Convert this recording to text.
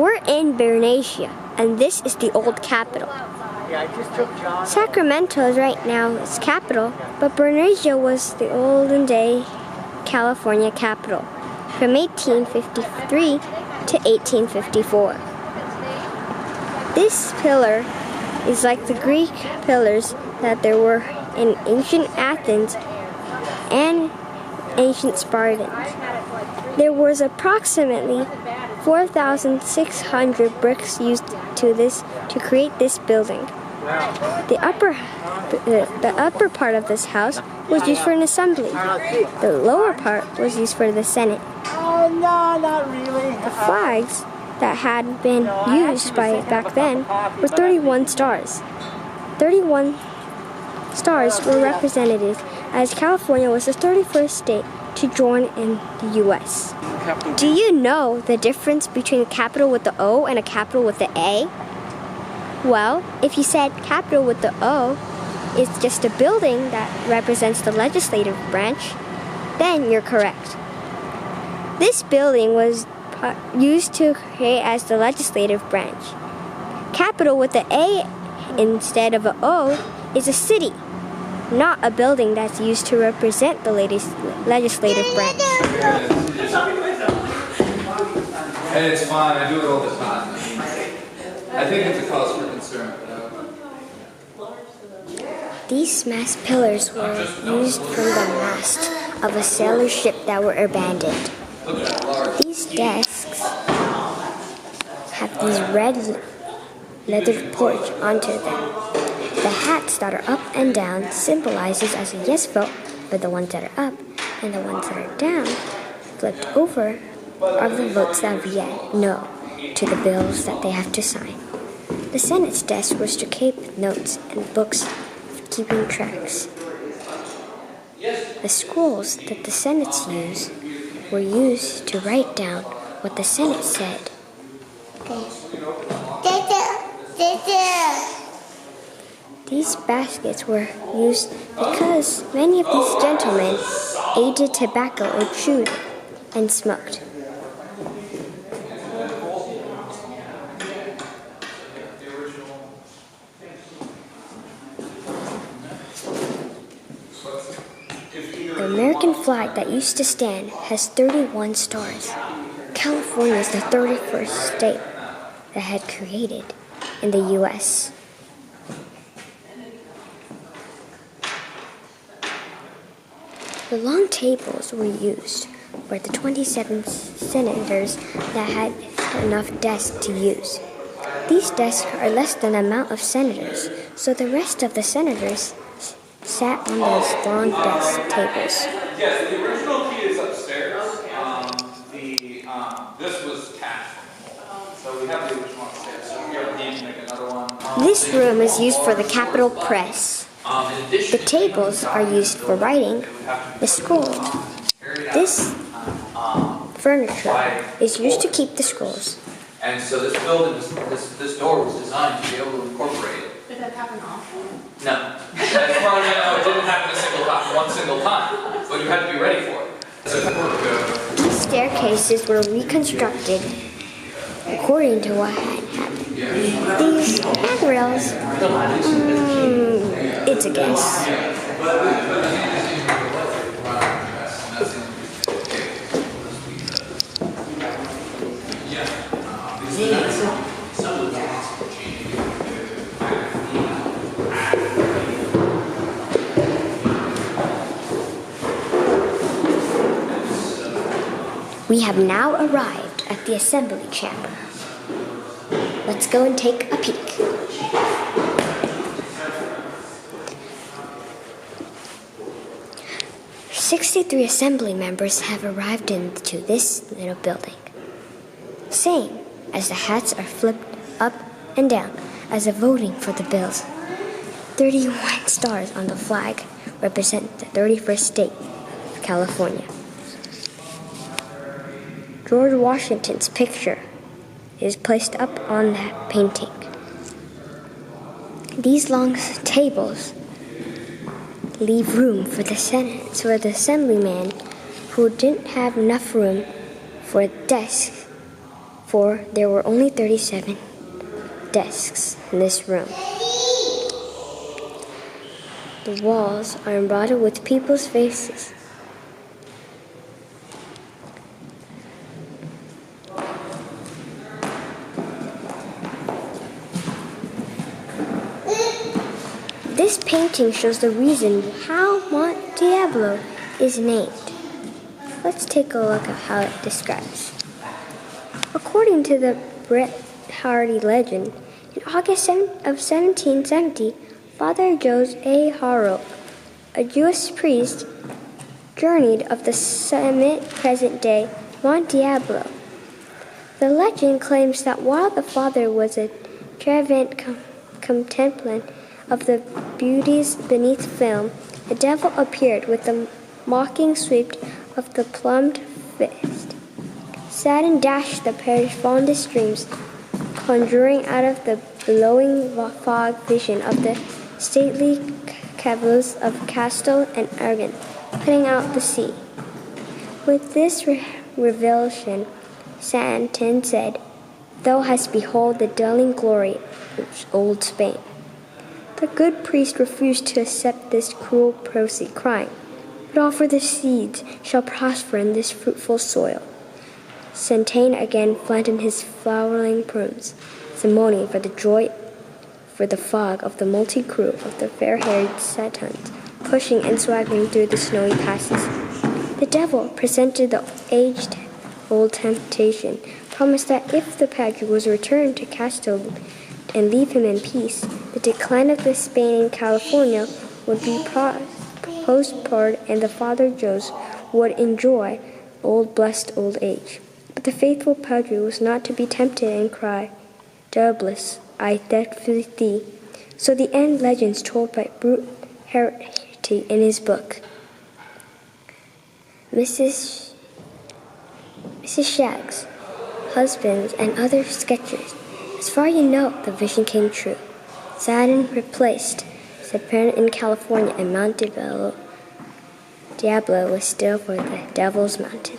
We're in Benicia, and this is the old capital. Sacramento right now is capital, but Benicia was the olden day California capital from 1853 to 1854. This pillar is like the Greek pillars that there were in ancient Athens and ancient Spartans. There was approximately 4,600 bricks used to create this building. The upper part of this house was used for an assembly. The lower part was used for the Senate. The flags that had been used back then were 31 stars. 31 stars were represented as California was the 31st state to join in the U.S. Do you know the difference between a capital with the O and a capital with the A? Well, if you said capital with the O is just a building that represents the legislative branch, then you're correct. This building was used to create as the legislative branch. Capital with the A instead of an O is a city, not a building that's used to represent the legislative branch. And it's fine, I do it all the time. I think it's a cause for concern. These mast pillars were used from the mast of a sailor ship that were abandoned. These desks have these red leather porch onto them. The hats that are up and down symbolizes as a yes vote for the ones that are up, and the ones that are down, flipped over, are the votes that have yet no to the bills that they have to sign. The Senate's desk was to keep notes and books for keeping tracks. The scrolls that the Senates used were used to write down what the Senate said. These baskets were used because many of these gentlemen ate tobacco or chewed and smoked. The American flag that used to stand has 31 stars. California is the 31st state that had created in the U.S. The long tables were used for the 27 senators that had enough desks to use. These desks are less than the amount of senators, so the rest of the senators sat on those long desk tables. Yes, the original key is upstairs. This was cast. So we have the original upstairs. So we need to make another one. This room is used for the Capitol Press. The tables are used for writing the scroll. This furniture is used to keep the scrolls. And so this building, this door was designed to be able to incorporate it. Did that happen often? No. As far as I know, it didn't happen one single time. But you had to be ready for it. These staircases were reconstructed according to what had happened. These handrails, it's a guess. We have now arrived at the assembly chamber. Let's go and take a peek. "63 assembly members have arrived into this little building. Same as the hats are flipped up and down as a voting for the bills. 31 stars on the flag represent the 31st state of California. George Washington's picture is placed up on that painting. These long tables leave room for the Senate, so the assemblyman who didn't have enough room for a desk for there were only 37 desks in this room. The walls are embroidered with people's faces. This painting shows the reason how Monte Diablo is named. Let's take a look at how it describes. According to the Bret Hardy legend, in August of 1770, Father Joseph A. Harrell, a Jewish priest, journeyed of the summit present-day Monte Diablo. The legend claims that while the father was a fervent contemplant of the beauties beneath film, the devil appeared with a mocking sweep of the plumed fist. Satan dashed the pair's fondest dreams, conjuring out of the billowing fog vision of the stately caboose of Castle and Aragon, putting out the sea. With this revelation, Satan said, "Thou hast beheld the dwelling glory of old Spain." The good priest refused to accept this cruel proceed, crying, "But all for the seeds shall prosper in this fruitful soil." Satan again flattened his flowering plumes, moaning for the joy, for the fog of the multi-crew of the fair-haired Satans, pushing and swaggering through the snowy passes. The devil presented the age-old temptation, promised that if the Padre was returned to Castile and leave him in peace, the decline of the Spain in California would be postponed and the Father Joseph would enjoy blessed old age. But the faithful Padre was not to be tempted and cried, "Doubtless I death with thee." So the end legends told by Brute Herity in his book. Mrs. Shagg's husbands and other sketchers. As far as you know, the vision came true. Satan replaced his appearance in California, and Monte Diablo was still for the Devil's Mountain.